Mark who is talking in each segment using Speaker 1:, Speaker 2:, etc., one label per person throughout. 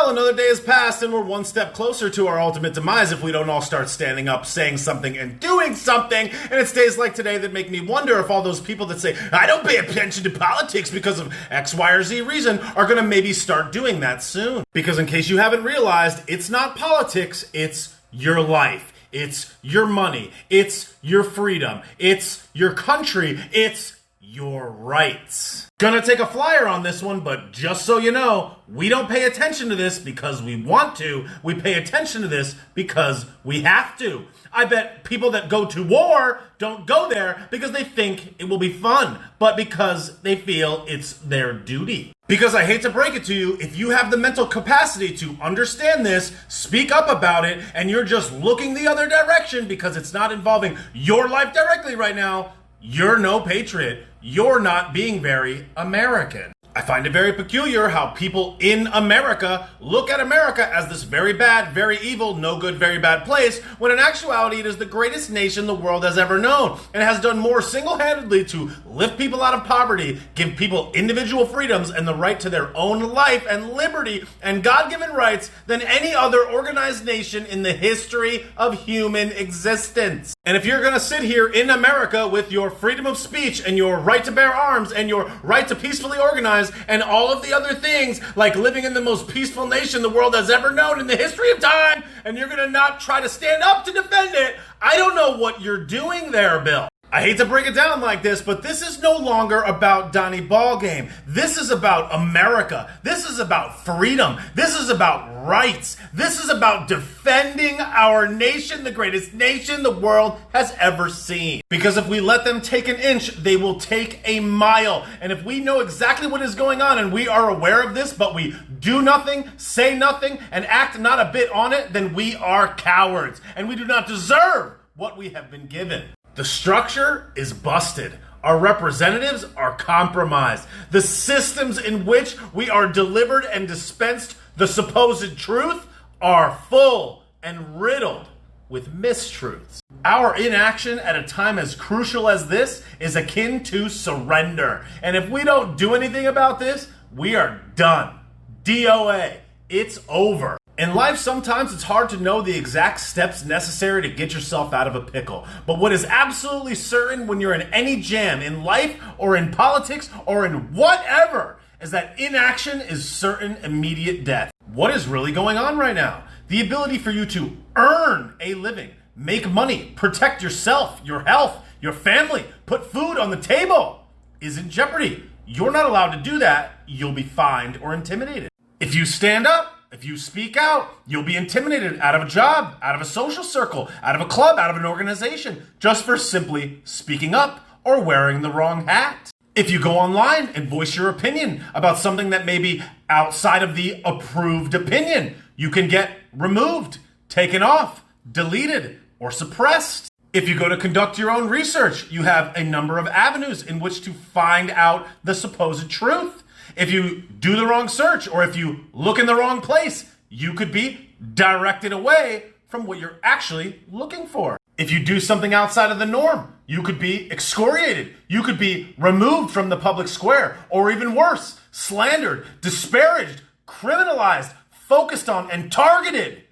Speaker 1: Well, another day has passed and we're one step closer to our ultimate demise if we don't all start standing up, saying something, and doing something. And it's days like today that make me wonder if all those people that say, I don't pay attention to politics because of X, Y, or Z reason, are going to maybe start doing that soon. Because in case you haven't realized, it's not politics, it's your life. It's your money. It's your freedom. It's your country. It's your rights. Gonna take a flyer on this one, but just so you know, we don't pay attention to this because we want to. We pay attention to this because we have to. I bet people that go to war don't go there because they think it will be fun, but because they feel it's their duty. Because I hate to break it to you, if you have the mental capacity to understand this, speak up about it, and you're just looking the other direction because it's not involving your life directly right now, you're no patriot. You're not being very American. I find it very peculiar how people in America look at America as this very bad, very evil, no good, very bad place, when in actuality it is the greatest nation the world has ever known, and has done more single-handedly to lift people out of poverty, give people individual freedoms and the right to their own life and liberty and God-given rights than any other organized nation in the history of human existence. And if you're gonna sit here in America with your freedom of speech and your right to bear arms and your right to peacefully organize and all of the other things, like living in the most peaceful nation the world has ever known in the history of time, and you're gonna not try to stand up to defend it, I don't know what you're doing there, Bill. I hate to break it down like this, but this is no longer about Donnie Ballgame. This is about America. This is about freedom. This is about rights. This is about defending our nation, the greatest nation the world has ever seen. Because if we let them take an inch, they will take a mile. And if we know exactly what is going on and we are aware of this, but we do nothing, say nothing, and act not a bit on it, then we are cowards. And we do not deserve what we have been given. The structure is busted. Our representatives are compromised. The systems in which we are delivered and dispensed the supposed truth are full and riddled with mistruths. Our inaction at a time as crucial as this is akin to surrender. And if we don't do anything about this, we are done. DOA. It's over. In life, sometimes it's hard to know the exact steps necessary to get yourself out of a pickle. But what is absolutely certain when you're in any jam in life or in politics or in whatever is that inaction is certain immediate death. What is really going on right now? The ability for you to earn a living, make money, protect yourself, your health, your family, put food on the table is in jeopardy. You're not allowed to do that. You'll be fined or intimidated. If you stand up, if you speak out, you'll be intimidated out of a job, out of a social circle, out of a club, out of an organization, just for simply speaking up or wearing the wrong hat. If you go online and voice your opinion about something that may be outside of the approved opinion, you can get removed, taken off, deleted, or suppressed. If you go to conduct your own research, you have a number of avenues in which to find out the supposed truth. If you do the wrong search or if you look in the wrong place, you could be directed away from what you're actually looking for. If you do something outside of the norm, you could be excoriated. You could be removed from the public square, or even worse, slandered, disparaged, criminalized, focused on, and targeted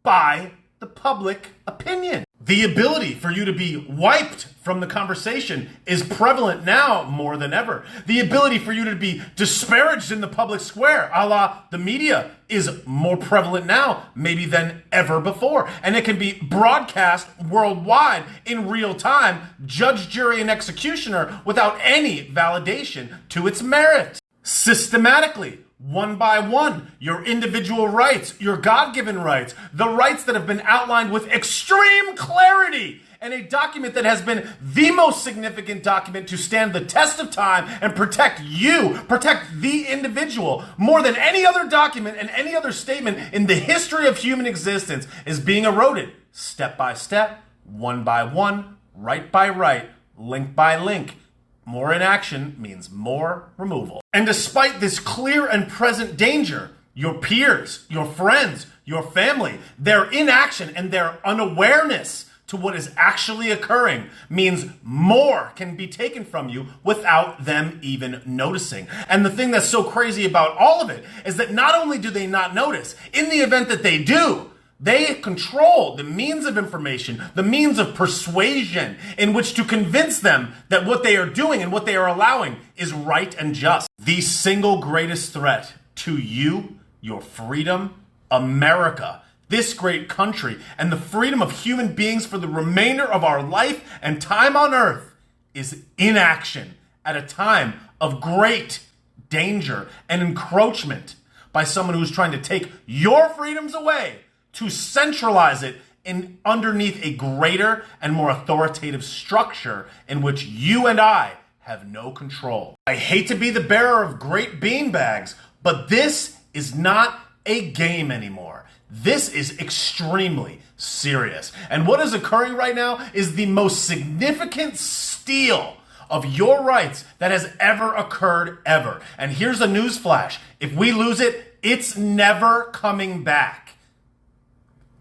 Speaker 1: by the public opinion. The ability for you to be wiped from the conversation is prevalent now more than ever. The ability for you to be disparaged in the public square, a la the media, is more prevalent now maybe than ever before. And it can be broadcast worldwide in real time, judge, jury, and executioner without any validation to its merit. Systematically, one by one, your individual rights, your God-given rights, the rights that have been outlined with extreme clarity, and a document that has been the most significant document to stand the test of time and protect you, protect the individual, more than any other document and any other statement in the history of human existence, is being eroded step by step, one by one, right by right, link by link. More inaction means more removal. And despite this clear and present danger, your peers, your friends, your family, their inaction and their unawareness to what is actually occurring means more can be taken from you without them even noticing. And the thing that's so crazy about all of it is that not only do they not notice, in the event that they do, they control the means of information, the means of persuasion in which to convince them that what they are doing and what they are allowing is right and just. The single greatest threat to you, your freedom, America, this great country, and the freedom of human beings for the remainder of our life and time on earth is inaction at a time of great danger and encroachment by someone who's trying to take your freedoms away to centralize it in underneath a greater and more authoritative structure in which you and I have no control. I hate to be the bearer of great beanbags, but this is not a game anymore. This is extremely serious. And what is occurring right now is the most significant steal of your rights that has ever occurred ever. And here's a news flash. If we lose it, it's never coming back.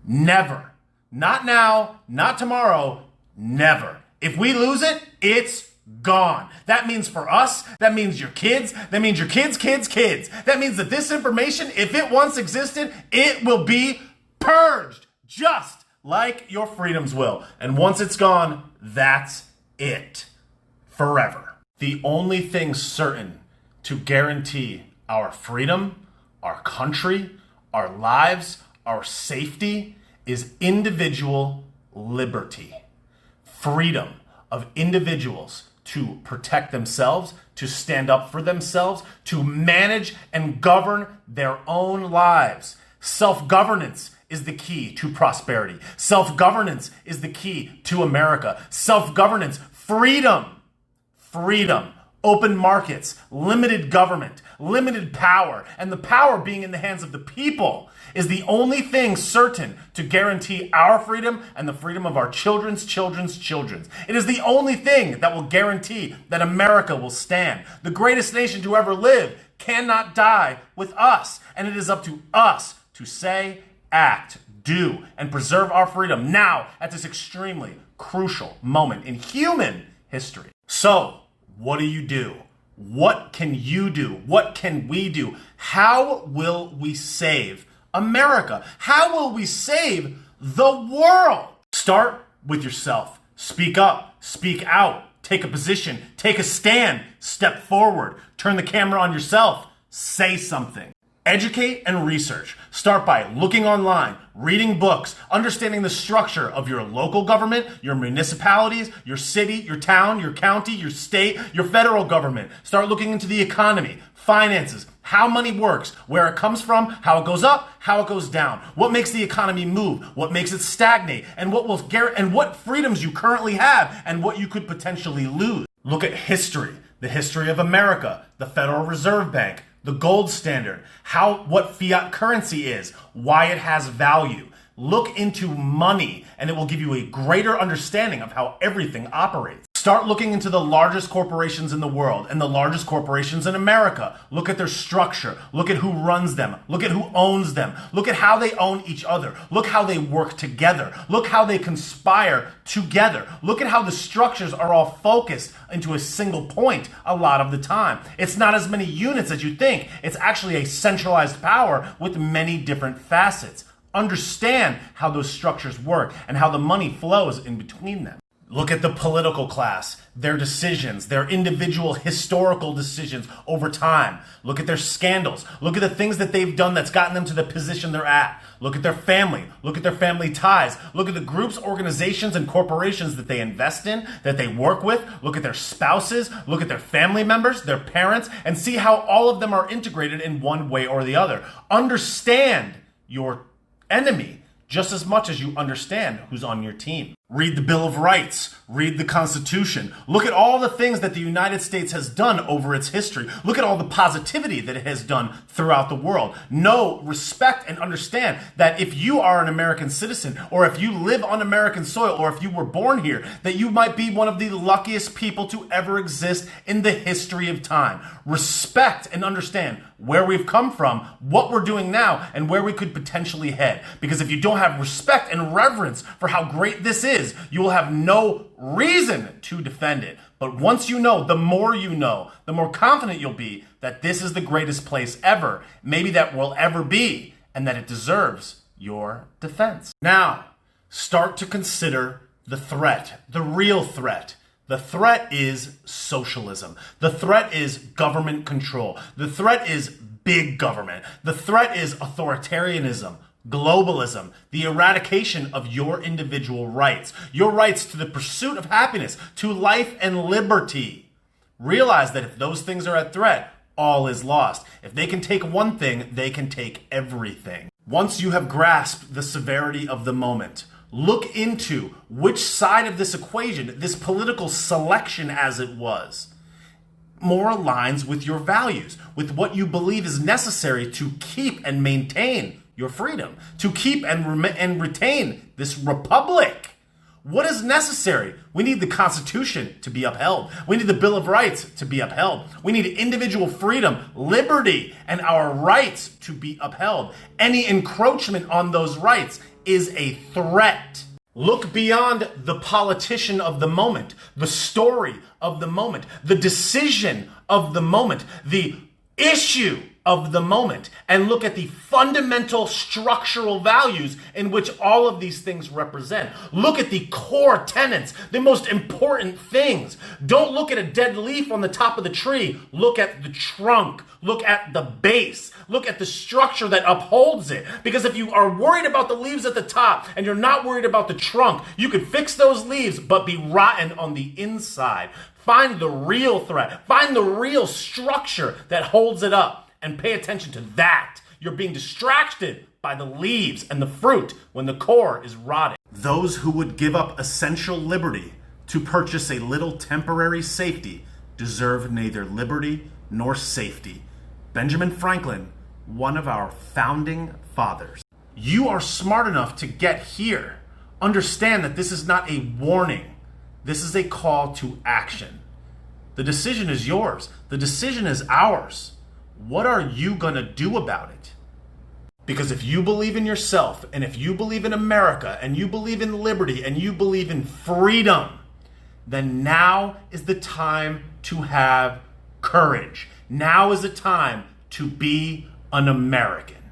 Speaker 1: Never. Not now, not tomorrow, never. If we lose it, it's gone. That means for us, that means your kids, that means your kids' kids. That means that this information, if it once existed, it will be purged, just like your freedoms will. And once it's gone, that's it. Forever. The only thing certain to guarantee our freedom, our country, our lives, our safety is individual liberty. Freedom of individuals to protect themselves, to stand up for themselves, to manage and govern their own lives. Self-governance is the key to prosperity. Self-governance is the key to America. Self-governance, freedom, open markets, limited government, limited power, and the power being in the hands of the people is the only thing certain to guarantee our freedom and the freedom of our children's children's children. It is the only thing that will guarantee that America will stand. The greatest nation to ever live cannot die with us, and it is up to us to say, act, do, and preserve our freedom now at this extremely crucial moment in human history. So, what do you do? What can you do? What can we do? How will we save America? How will we save the world? Start with yourself. Speak up, speak out, take a position, take a stand, step forward, turn the camera on yourself, say something. Educate and research. Start by looking online, reading books, understanding the structure of your local government, your municipalities, your city, your town, your county, your state, your federal government. Start looking into the economy, finances, how money works, where it comes from, how it goes up, how it goes down, what makes the economy move, what makes it stagnate, and what freedoms you currently have and what you could potentially lose. Look at history, the history of America, the Federal Reserve Bank, the gold standard, what fiat currency is, why it has value. Look into money, and it will give you a greater understanding of how everything operates. Start looking into the largest corporations in the world and the largest corporations in America. Look at their structure. Look at who runs them. Look at who owns them. Look at how they own each other. Look how they work together. Look how they conspire together. Look at how the structures are all focused into a single point a lot of the time. It's not as many units as you think. It's actually a centralized power with many different facets. Understand how those structures work and how the money flows in between them. Look at the political class, their decisions, their individual historical decisions over time. Look at their scandals. Look at the things that they've done that's gotten them to the position they're at. Look at their family. Look at their family ties. Look at the groups, organizations, and corporations that they invest in, that they work with. Look at their spouses. Look at their family members, their parents, and see how all of them are integrated in one way or the other. Understand your enemy just as much as you understand who's on your team. Read the Bill of Rights. Read the Constitution. Look at all the things that the United States has done over its history. Look at all the positivity that it has done throughout the world. Know, respect, and understand that if you are an American citizen, or if you live on American soil, or if you were born here, that you might be one of the luckiest people to ever exist in the history of time. Respect and understand where we've come from, what we're doing now, and where we could potentially head. Because if you don't have respect and reverence for how great this is, is, you will have no reason to defend it. But once you know, the more confident you'll be that this is the greatest place ever, maybe that will ever be, and that it deserves your defense. Now, start to consider the threat, the real threat. The threat is socialism. The threat is government control. The threat is big government. The threat is authoritarianism, globalism, the eradication of your individual rights, your rights to the pursuit of happiness, to life and liberty. Realize that if those things are at threat, all is lost. If they can take one thing, they can take everything. Once you have grasped the severity of the moment, look into which side of this equation, this political selection as it was, more aligns with your values, with what you believe is necessary to keep and maintain your freedom, to keep and retain this republic. What is necessary? We need the Constitution to be upheld. We need the Bill of Rights to be upheld. We need individual freedom, liberty, and our rights to be upheld. Any encroachment on those rights is a threat. Look beyond the politician of the moment, the story of the moment, the decision of the moment, the issue of the moment, and look at the fundamental structural values in which all of these things represent. Look at the core tenets, the most important things. Don't look at a dead leaf on the top of the tree. Look at the trunk. Look at the base. Look at the structure that upholds it. Because if you are worried about the leaves at the top and you're not worried about the trunk, you could fix those leaves but be rotten on the inside. Find the real threat. Find the real structure that holds it up. And pay attention to that. You're being distracted by the leaves and the fruit when the core is rotting. Those who would give up essential liberty to purchase a little temporary safety deserve neither liberty nor safety. Benjamin Franklin, one of our founding fathers. You are smart enough to get here. Understand that this is not a warning. This is a call to action. The decision is yours. The decision is ours. What are you going to do about it? Because if you believe in yourself, and if you believe in America, and you believe in liberty, and you believe in freedom, then now is the time to have courage. Now is the time to be an American.